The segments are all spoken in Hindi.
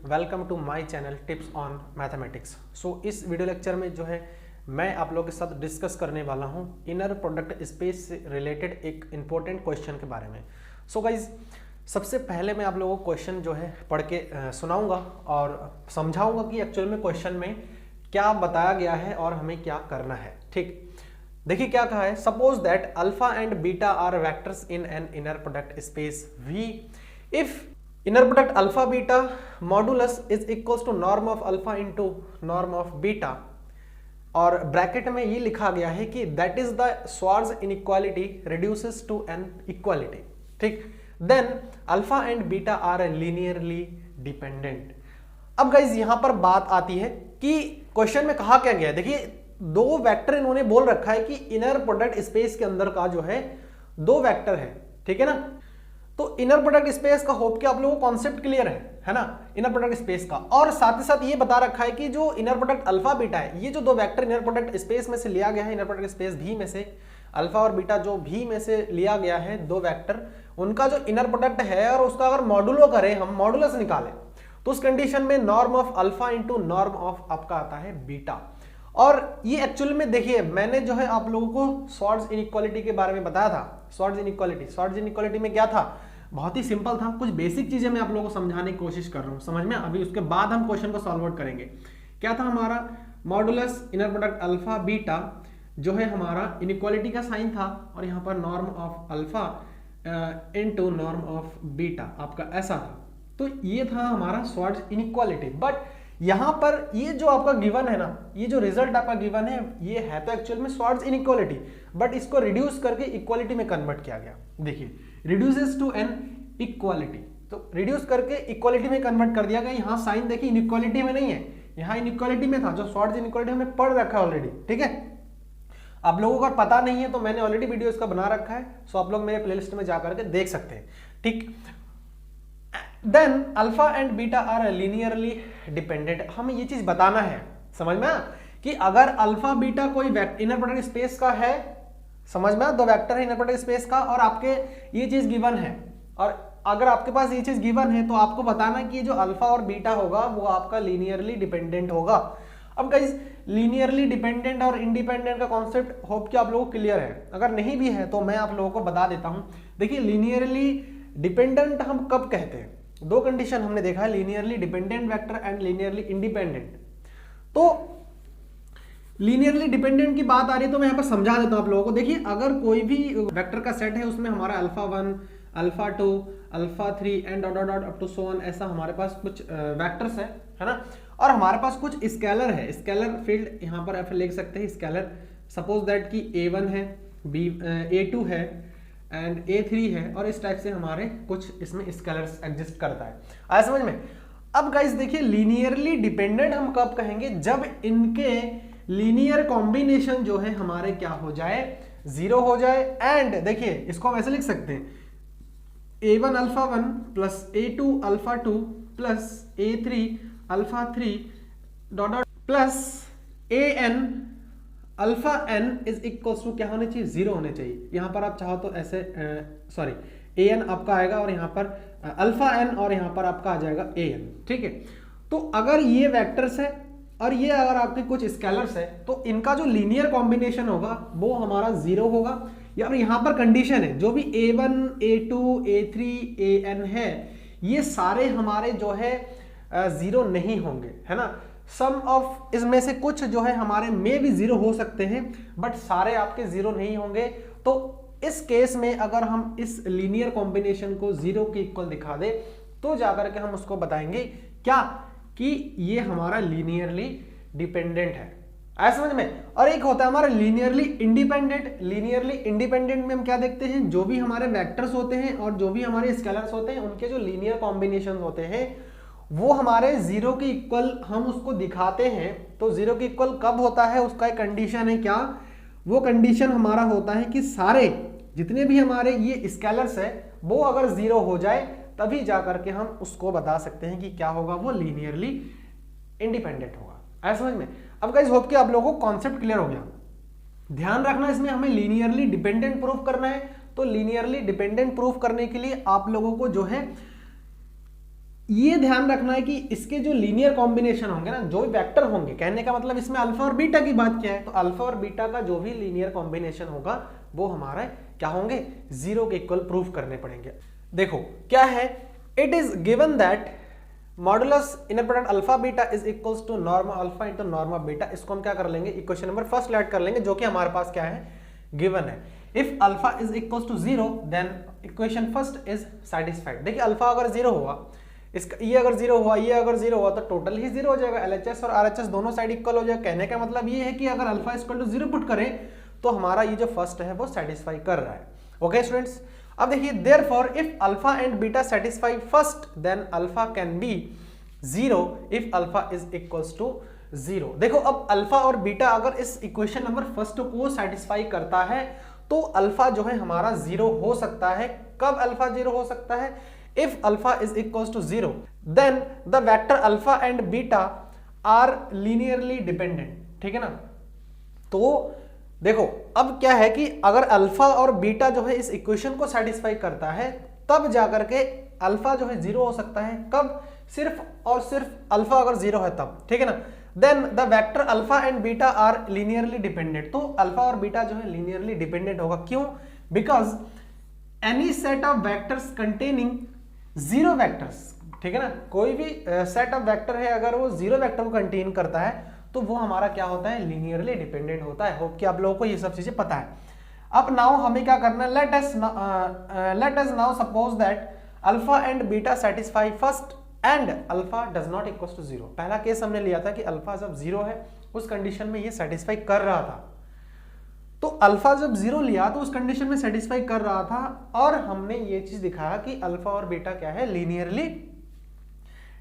Welcome to my channel tips on mathematics. So इस वीडियो लेक्चर में जो है मैं आप लोगों के साथ डिस्कस करने वाला हूं इनर प्रोडक्ट स्पेस से रिलेटेड एक इम्पोर्टेंट क्वेश्चन के बारे में। सो गाइज, सबसे पहले मैं आप लोगों को क्वेश्चन जो है पढ़ के सुनाऊंगा और समझाऊंगा कि एक्चुअल में क्वेश्चन में क्या बताया गया है और हमें क्या करना है। ठीक, देखिए क्या कहा है। Suppose that alpha and beta are vectors in an inner product space V if inner product alpha beta modulus is equals to norm of alpha into norm of beta, और ब्रैकेट में ये लिखा गया है कि that is the Schwarz inequality reduces to an equality. ठीक, then alpha and beta are linearly dependent. अब गाइज यहां पर बात आती है कि क्वेश्चन में कहा क्या गया है। देखिए, दो वेक्टर इन्होंने बोल रखा है कि इनर प्रोडक्ट स्पेस के अंदर का जो है दो वेक्टर है। ठीक है ना, तो इनर प्रोडक्ट स्पेस का होप कि आप लोगों को कॉन्सेप्ट क्लियर है ना, इनर प्रोडक्ट स्पेस का। और साथ ही साथ ये बता रखा है कि जो इनर प्रोडक्ट अल्फा बीटा है, ये जो दो वेक्टर इनर प्रोडक्ट स्पेस में से लिया गया है, इनर प्रोडक्ट स्पेस भी में से अल्फा और बीटा जो भी में से लिया गया है दो वेक्टर, उनका जो इनर प्रोडक्ट है और उसका अगर मॉडुलो करें, हम मॉडुलस निकालें, तो उस कंडीशन में norm of alpha into norm of आपका आता है बीटा। और ये एक्चुअल में देखिए, मैंने जो है आप लोगों को स्वार्ज इनइक्वालिटी के बारे में बताया था। स्वार्ज इनइक्वालिटी में क्या था, बहुत ही सिंपल था। कुछ बेसिक चीजें मैं आप लोगों को समझाने की कोशिश कर रहा हूं, समझ में। अभी उसके बाद हम क्वेश्चन को सॉल्व आउट करेंगे। क्या था हमारा modulus inner product alpha beta जो है हमारा इनइक्वालिटी का साइन था, और यहाँ पर norm of alpha into norm of beta आपका ऐसा था। तो ये था हमारा स्वार्ज इनइक्वालिटी। बट यहां पर ये जो आपका गिवन है ना, ये जो रिजल्ट आपका गिवन है, ये है तो एक्चुअल में स्वार्ज इनइक्वालिटी, बट इसको रिड्यूस करके इक्वालिटी में कन्वर्ट किया गया। देखिए, रिड्यूसेस टू एन इक्वालिटी, तो रिड्यूस करके इक्वालिटी में कन्वर्ट कर दिया गया। यहाँ साइन देखिए इनइक्वालिटी में नहीं है, यहाँ इनइक्वालिटी में था। जो स्वार्ज इनइक्वालिटी हमें पढ़ रखा है ऑलरेडी। ठीक है, आप लोगों को अगर पता नहीं है तो मैंने ऑलरेडी वीडियो इसका बना रखा है, सो आप लोग मेरे प्लेलिस्ट में जाकर के देख सकते हैं। ठीक, then alpha and beta are linearly dependent. हमें ये चीज बताना है, समझ में कि अगर अल्फा बीटा कोई इनर प्रोडक्ट स्पेस का है, समझ में, दो वेक्टर है इनर प्रोडक्ट स्पेस का, और आपके ये चीज गिवन है, और अगर आपके पास ये चीज गिवन है तो आपको बताना कि जो अल्फा और बीटा होगा वो आपका लीनियरली डिपेंडेंट होगा। अब गाइस, लीनियरली डिपेंडेंट और इंडिपेंडेंट का कॉन्सेप्ट होप कि आप लोगों को क्लियर है। अगर नहीं भी है तो मैं आप लोगों को बता देता हूं। देखिए, लीनियरली डिपेंडेंट हम कब कहते हैं, दो कंडीशन हमने देखा है, linearly dependent vector and linearly independent. तो लीनियरली डिपेंडेंट की बात आ रही है तो मैं यहाँ पर समझा देता हूं आप लोगों को। देखिए, अगर कोई भी वेक्टर का सेट है, उसमें हमारा alpha 1, alpha 2, alpha 3 and dot dot up to so on, ऐसा हमारे पास कुछ वेक्टर्स है ना, और हमारे पास कुछ स्केलर है, स्केलर फील्ड यहाँ पर आप लिख सकते हैं स्केलर। सपोज दैट कि A1 है, A2 है एंड A3 है, और इस टाइप से हमारे कुछ इसमें स्केलर्स एग्जिस्ट करता है। आया समझ में। अब गाइस देखिए, लीनियरली डिपेंडेंट हम कब कहेंगे, जब इनके लीनियर कॉम्बिनेशन जो है हमारे क्या हो जाए, जीरो हो जाए। एंड देखिए, इसको हम ऐसे लिख सकते हैं, A1 alpha 1 plus A2 alpha 2 plus A3 alpha 3 dot dot plus AN alpha n is equals to क्या होने चाहिए, जीरो होने चाहिए। यहां पर आप चाहो तो ऐसे सॉरी an आपका आएगा और यहां पर अल्फा n, और यहां पर आपका आ जाएगा an। ठीक है, तो अगर ये वेक्टर्स है और ये अगर आपके कुछ स्केलर्स है, तो इनका जो लीनियर कॉम्बिनेशन होगा वो हमारा जीरो होगा। या यहाँ पर कंडीशन है, जो भी A1, A2, A3, AN है, ये सारे हमारे जो है जीरो नहीं होंगे, है ना। सम ऑफ इसमें से कुछ जो है हमारे में भी जीरो हो सकते हैं, बट सारे आपके जीरो नहीं होंगे। तो इस केस में अगर हम इस लीनियर कॉम्बिनेशन को जीरो के इक्वल दिखा दे, तो जाकर के हम उसको बताएंगे क्या, कि ये हमारा लीनियरली डिपेंडेंट है। ऐसा समझ में। और एक होता है हमारा लीनियरली इंडिपेंडेंट। लीनियरली इंडिपेंडेंट में हम क्या देखते हैं, जो भी हमारे वेक्टर्स होते हैं और जो भी हमारे स्केलर्स होते हैं, उनके जो लीनियर कॉम्बिनेशन होते हैं वो हमारे जीरो के इक्वल हम उसको दिखाते हैं। तो जीरो के इक्वल कब होता है, उसका एक कंडीशन है। क्या वो कंडीशन हमारा होता है कि सारे जितने भी हमारे ये स्केलर्स है वो अगर जीरो हो जाए, तभी जाकर के हम उसको बता सकते हैं कि क्या होगा, वो लीनियरली इंडिपेंडेंट होगा। ऐसा समझ में। अब गाइस, होप कि आप लोगों को कॉन्सेप्ट क्लियर हो गया। ध्यान रखना, इसमें हमें लीनियरली डिपेंडेंट प्रूफ करना है। तो लीनियरली डिपेंडेंट प्रूफ करने के लिए आप लोगों को जो है ये ध्यान रखना है कि इसके जो लीनियर कॉम्बिनेशन होंगे ना, जो भी वेक्टर होंगे, कहने का मतलब इसमें अल्फा और बीटा की बात क्या है, तो अल्फा और बीटा का जो भी लीनियर कॉम्बिनेशन होगा वो हमारा क्या होंगे, 0 के इक्वल प्रूफ करने पड़ेंगे। देखो क्या है, it is given that modulus inner product alpha beta is equals to norm alpha into norm of beta. इसको हम क्या कर लेंगे, इक्वेशन नंबर फर्स्ट ऐड कर लेंगे, जो कि हमारे पास क्या है, गिवन है। If alpha is equals to 0 then equation first is satisfied. देखिए अल्फा अगर 0 हुआ, इसका ये अगर 0 हुआ, ये अगर 0 हुआ, तो टोटल ही 0 हो जाएगा, LHS और RHS दोनों साइड इक्वल हो जाएगा। कहने का मतलब ये है कि अगर अल्फा इक्वल टू 0 पुट करें तो हमारा ये जो फर्स्ट है वो सेटिस्फाई कर रहा है। ओके स्टूडेंट्स, अब देखिए therefore if alpha and beta satisfy first then alpha can be 0 if alpha is equals to 0। देखो अब अल्फा और बीटा अगर इस इक्वेशन नंबर फर्स्ट को सेटिस्फाई करता है तो अल्फा जो है हमारा 0 हो सकता है। कब अल्फा 0 हो सकता है, if alpha is equals to 0 then the vector alpha and beta are linearly dependent। ठीक है ना, तो देखो अब क्या है कि अगर अल्फा और बीटा जो है इस इक्वेशन को सेटिस्फाई करता है तब जाकर के अल्फा जो है 0 हो सकता है। कब, सिर्फ और सिर्फ अल्फा अगर 0 है तब। ठीक है ना, then the vector alpha and beta are linearly dependent. तो अल्फा और बीटा जो है लीनियरली डिपेंडेंट होगा। क्यों, because any set of vectors containing 0 vectors, ठीक है ना, कोई भी सेट ऑफ वेक्टर है अगर वो 0 वेक्टर को कंटेन करता है तो वो हमारा क्या होता है, लीनियरली डिपेंडेंट होता है। होप कि आप लोगों को ये सब चीजें पता है। अब नाउ हमें क्या करना है, let us now suppose that alpha and beta satisfy first and alpha does not equals to 0। पहला केस हमने लिया था कि अल्फा जब 0 है उस कंडीशन में ये सेटिस्फाई कर रहा था, तो अल्फा जब 0 लिया तो उस कंडीशन में सेटिस्फाई कर रहा था, और हमने ये चीज दिखाया कि अल्फा और बीटा क्या है, लीनियरली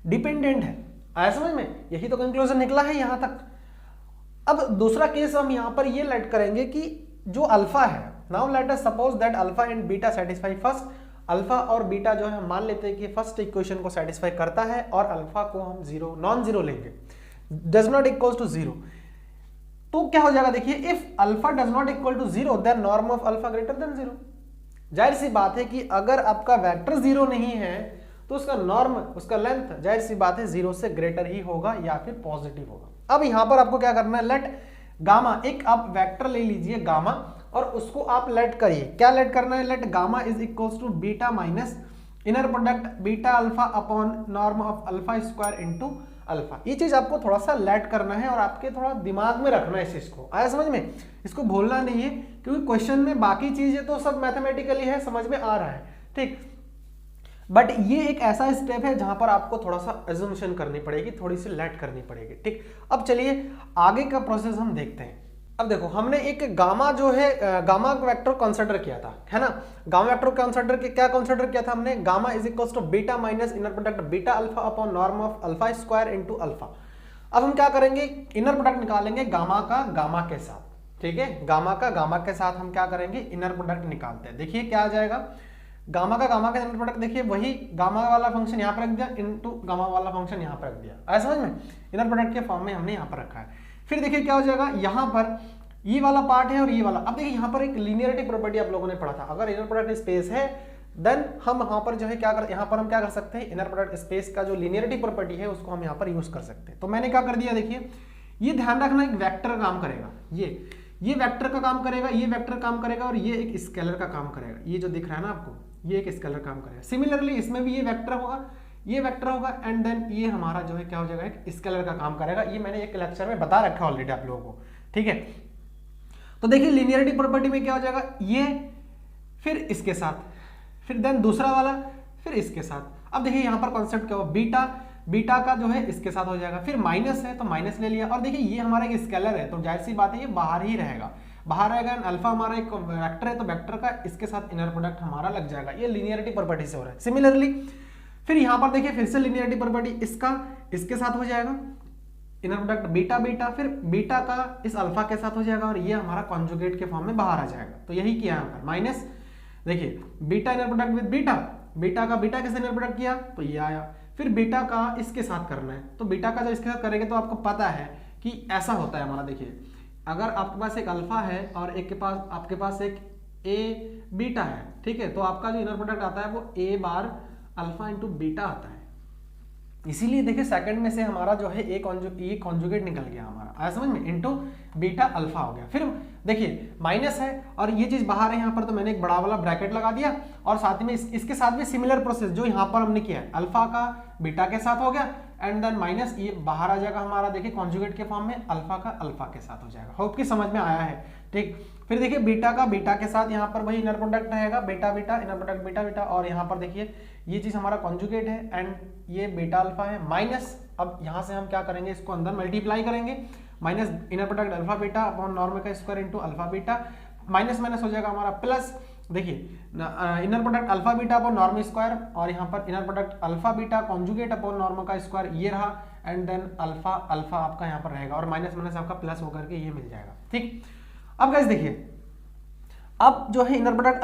डिपेंडेंट है। आया समझ में, यही तो कंक्लूजन निकला है यहां तक। अब दूसरा केस हम यहां पर ये लेट करेंगे कि जो अल्फा है, now let us suppose that alpha and beta satisfy first. Alpha और बीटा जो है मान लेते हैं कि फर्स्ट इक्वेशन को सेटिस्फाई करता है और अल्फा को हम 0 नॉन 0 लेंगे, डज नॉट इक्वल्स टू 0। तो क्या हो जाएगा, देखिए if alpha does not equal to 0 then norm of alpha greater than 0। जाहिर सी बात है कि अगर आपका वेक्टर 0 नहीं है तो उसका नॉर्म, उसका लेंथ जाहिर सी बात है 0 से ग्रेटर ही होगा या फिर पॉजिटिव होगा। अब यहां पर आपको क्या करना है, लेट गामा, एक आप वेक्टर ले लीजिए गामा और उसको आप लेट करिए। क्या लेट करना है, let gamma is equals to beta minus inner product beta alpha upon norm of alpha square into alpha. ये चीज आपको थोड़ा सा लेट करना है और आपके थोड़ा दिमाग में रखना है इस चीज को। आया समझ में, इसको भूलना नहीं है, क्योंकि क्वेश्चन में बाकी चीजें तो सब मैथमेटिकली है, समझ में आ रहा है, ठीक, बट ये एक ऐसा स्टेप है जहां पर आपको थोड़ा सा एज्यूमेशन करनी पड़ेगी, थोड़ी सी लेट करनी पड़ेगी, ठीक। अब चलिए आगे का प्रोसेस हम देखते हैं। अब देखो हमने एक गामा जो है, गामा वेक्टर कंसीडर किया था, है ना, गामा वेक्टर कंसीडर क्या कंसीडर किया था हमने, gamma is equals to beta minus inner product beta alpha upon norm of alpha square into alpha. अब हम क्या करेंगे, इनर प्रोडक्ट निकालेंगे गामा का गामा के साथ, ठीक है, गामा का गामा के साथ हम क्या करेंगे, इनर प्रोडक्ट निकालते हैं। देखिए क्या आ जाएगा, गामा का गामा का इनर प्रोडक्ट, देखिए वही गामा वाला फंक्शन यहाँ पर रख दिया इनटू गामा वाला फंक्शन यहाँ पर रख दिया। आया समझ में, इनर प्रोडक्ट के फॉर्म में हमने यहाँ पर रखा है। फिर देखिए क्या हो जाएगा, यहाँ पर ये वाला पार्ट है और ये वाला। अब देखिए यहाँ पर एक लीनियरिटी प्रॉपर्टी आप लोगों ने पढ़ा था, अगर इनर प्रोडक्ट स्पेस है देन हम यहाँ पर जो है क्या कर, यहाँ पर हम क्या कर सकते हैं, इनर प्रोडक्ट स्पेस का जो लीनियरिटी प्रॉपर्टी है उसको हम यहाँ पर यूज कर सकते हैं। तो मैंने क्या कर दिया, देखिए ये ध्यान रखना, एक वेक्टर काम करेगा, ये वेक्टर का काम करेगा, ये वेक्टर काम करेगा और ये एक स्केलर का काम करेगा। ये जो दिख रहा है ना आपको, ये एक स्केलर काम करेगा। सिमिलरली इसमें भी ये वेक्टर होगा, ये वेक्टर होगा एंड देन ये हमारा जो है क्या हो जाएगा, एक स्केलर का काम करेगा। ये मैंने एक लेक्चर में बता रखा है ऑलरेडी आप लोगों को, ठीक है। तो देखिए लीनियरिटी प्रॉपर्टी में क्या हो जाएगा, ये फिर इसके साथ, फिर देन दूसरा वाला, फिर इसके साथ। अब देखिए यहाँ पर कॉन्सेप्ट क्या हुआ, बीटा का जो है इसके साथ हो जाएगा, फिर माइनस है तो माइनस ले लिया, और देखिए ये हमारा एक स्केलर है तो जाहिर सी बात है ये बाहर ही रहेगा, बाहर रहेगा। अल्फा हमारा एक वेक्टर है तो वेक्टर का इसके साथ इनर प्रोडक्ट हमारा लग जाएगा। ये लीनियरिटी प्रॉपर्टी से हो रहा है। सिमिलरली फिर यहाँ पर देखिए फिर से लीनियरिटी प्रॉपर्टी इसका इसके साथ हो जाएगा, इनर प्रोडक्ट बीटा बीटा, फिर बीटा का इस अल्फा के साथ हो जाएगा और ये हमारा कॉन्जुगेट के फॉर्म में बाहर आ जाएगा। तो यही किया यहाँ पर माइनस, देखिए beta inner product with beta, beta का बीटा के साथ इनर प्रोडक्ट किया तो ये आया, फिर बीटा का इसके साथ करना है तो बीटा का जब इसके साथ करेंगे तो आपको पता है कि ऐसा होता है हमारा। देखिए अगर आपके पास एक अल्फा है और एक के पास आपके पास एक ए बीटा है, ठीक है, तो आपका जो इनर प्रोडक्ट आता है वो ए बार अल्फा इंटू बीटा आता है, इसीलिए देखिए सेकंड में से हमारा जो है ए कॉन्जुगेट निकल गया हमारा, आया समझ में, इनटू बीटा अल्फा हो गया। फिर देखिए माइनस है और ये चीज बाहर है यहाँ पर, तो मैंने एक बड़ा वाला ब्रैकेट लगा दिया और साथ में इसके साथ भी सिमिलर प्रोसेस जो यहाँ पर हमने किया है, अल्फा का बीटा के साथ हो गया एंड देन माइनस ये बाहर आ जाएगा हमारा, देखिए कॉन्जुगेट के फॉर्म में अल्फा का अल्फा के साथ हो जाएगा। होप कि समझ में आया है, ठीक। फिर देखिए बीटा का बीटा के साथ यहाँ पर वही इनर प्रोडक्ट रहेगा, बेटा beta inner product beta beta, और यहाँ पर देखिए ये चीज हमारा कॉन्जुगेट है एंड ये बीटा अल्फा है माइनस, अब यहाँ से हम क्या करेंगे, इसको अंदर मल्टीप्लाई करेंगे, minus inner product alpha beta upon norm का square into alpha beta, minus minus हो जाएगा हमारा प्लस, देखिए inner product alpha beta upon norm square और यहाँ पर inner product alpha beta conjugate upon norm का स्क्वायर ये रहा एंड देन अल्फा अल्फा आपका यहाँ पर रहेगा और माइनस माइनस आपका प्लस होकर के ये मिल जाएगा, ठीक। अब गाइस देखिए, अब जो है inner product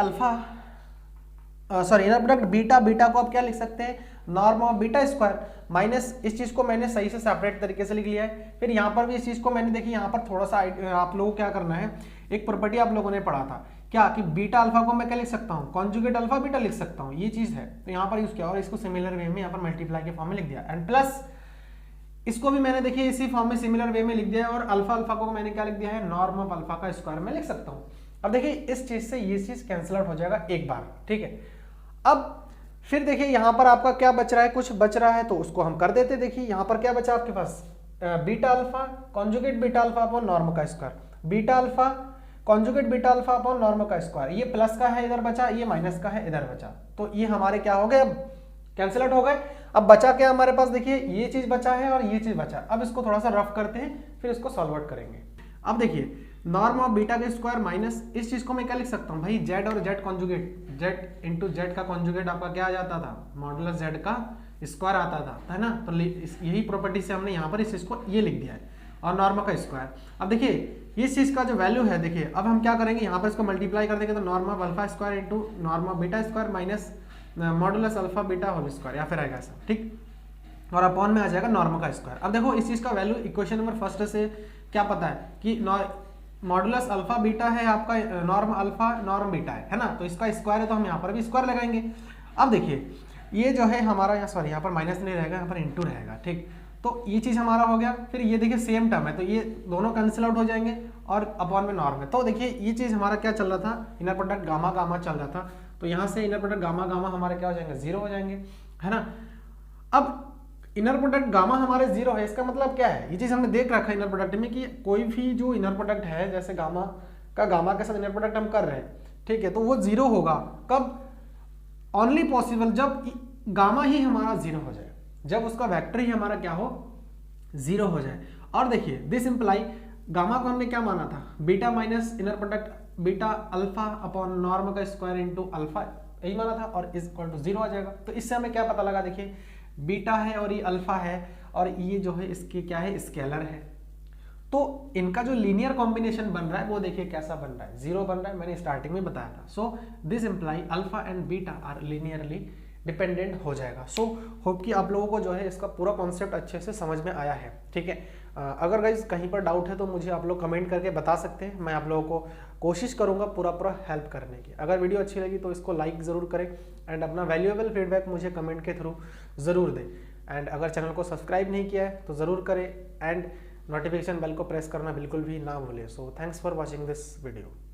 inner product beta beta को आप क्या लिख सकते हैं, norm of beta square minus, इस चीज को मैंने सही से सेपरेट तरीके से लिख लिया है। फिर यहाँ पर भी इस चीज को मैंने देखिए यहाँ पर थोड़ा सा आप लोगों को क्या करना है, एक प्रॉपर्टी आप लोगों ने पढ़ा था क्या कि बीटा अल्फा को मैं क्या लिख सकता हूँ, कॉन्जुगेट अल्फा बीटा लिख सकता हूँ, ये चीज है, तो यहाँ पर यूज किया और इसको सिमिलर वे में यहाँ पर मल्टीप्लाई के फॉर्म में लिख दिया एंड प्लस इसको भी मैंने देखिए इसी फॉर्म में सिमिलर वे में लिख दिया है और अल्फा अल्फा को मैंने क्या लिख दिया है, नॉर्म ऑफ अल्फा का स्क्वायर में लिख सकता हूँ। अब देखिए इस चीज से ये चीज कैंसिल आउट हो जाएगा एक बार, ठीक है। अब फिर देखिए यहाँ पर आपका क्या बच रहा है, कुछ बच रहा है तो उसको हम कर देते। देखिए यहाँ पर क्या बचा आपके पास, beta alpha conjugate beta alpha upon norm का square, beta alpha conjugate beta alpha upon norm का स्क्वायर, ये प्लस का है इधर बचा, ये माइनस का है इधर बचा, तो ये हमारे क्या हो गए, अब कैंसिल आउट हो गए। अब बचा क्या हमारे पास, देखिए ये चीज बचा है और ये चीज बचा। अब इसको थोड़ा सा रफ करते हैं, फिर इसको सॉल्व आउट करेंगे। अब देखिए नॉर्म ऑफ बीटा का स्क्वायर माइनस, इस चीज को मैं क्या लिख सकता हूँ भाई, जेड और Z conjugate, Z into Z का कॉन्जुगेट आपका क्या आ जाता था, मॉडुलस जेड का स्क्वायर आता था, है ना। तो यही प्रॉपर्टी से हमने यहाँ पर इस चीज को ये लिख दिया है और नॉर्म का स्क्वायर। अब देखिए इस चीज का जो वैल्यू है, देखिए अब हम क्या करेंगे, यहाँ पर इसको मल्टीप्लाई कर देंगे तो norm of alpha square into norm of beta square minus modulus alpha beta whole square, या फिर आएगा ऐसा, ठीक, और अपॉन में आ जाएगा नॉर्म का स्क्वायर। अब देखो इस चीज का वैल्यू इक्वेशन नंबर फर्स्ट से क्या पता है कि मॉडुलस अल्फा बीटा है आपका, नॉर्म अल्फा नॉर्म बीटा है ना, तो इसका स्क्वायर है तो हम यहाँ पर भी स्क्वायर लगाएंगे। अब देखिए ये जो है हमारा यहाँ, सॉरी यहाँ पर माइनस नहीं रहेगा, यहाँ पर इंटू रहेगा, ठीक। तो ये चीज हमारा हो गया। फिर ये देखिए सेम टर्म है तो ये दोनों कैंसिल आउट हो जाएंगे और अपॉन में नॉर्म है। तो देखिए ये चीज हमारा क्या चल रहा था, इनर प्रोडक्ट गामा गामा चल रहा था, तो यहाँ से इनर प्रोडक्ट गामा गामा हमारे क्या हो जाएंगे, जीरो हो जाएंगे, है ना। अब इनर प्रोडक्ट गामा हमारे जीरो है, इसका मतलब क्या है, ये चीज हमने देख रखा है इनर प्रोडक्ट में कि कोई भी जो इनर प्रोडक्ट है, जैसे गामा का गामा के साथ इनर प्रोडक्ट हम कर रहे हैं, ठीक है, तो वो जीरो होगा कब, ओनली पॉसिबल जब गामा ही हमारा जीरो हो जाए, जब उसका वेक्टर ही हमारा क्या हो, जीरो हो जाए। और देखिए दिस इंप्लाई, गामा को हमने क्या माना था, beta minus inner product beta alpha upon norm का स्क्वायर इंटू अल्फा, यही माना था, और इज इक्वल टू जीरो आ जाएगा। तो इससे हमें क्या पता लगा, देखिए बीटा है और ये अल्फा है और ये जो है इसके क्या है, स्केलर है, तो इनका जो लीनियर कॉम्बिनेशन बन रहा है वो देखिए कैसा बन रहा है, जीरो बन रहा है, मैंने स्टार्टिंग में बताया था। So this imply alpha and beta are linearly dependent हो जाएगा। सो होप कि आप लोगों को जो है इसका पूरा कॉन्सेप्ट अच्छे से समझ में आया है, ठीक है। अगर गाइज कहीं पर डाउट है तो मुझे आप लोग कमेंट करके बता सकते हैं, मैं आप लोगों को कोशिश करूंगा पूरा हेल्प करने की। अगर वीडियो अच्छी लगी तो इसको लाइक ज़रूर करें एंड अपना वैल्यूएबल फीडबैक मुझे कमेंट के थ्रू ज़रूर दें। एंड अगर चैनल को सब्सक्राइब नहीं किया है तो ज़रूर करें एंड नोटिफिकेशन बेल को प्रेस करना बिल्कुल भी ना भूलें। So thanks for watching this video.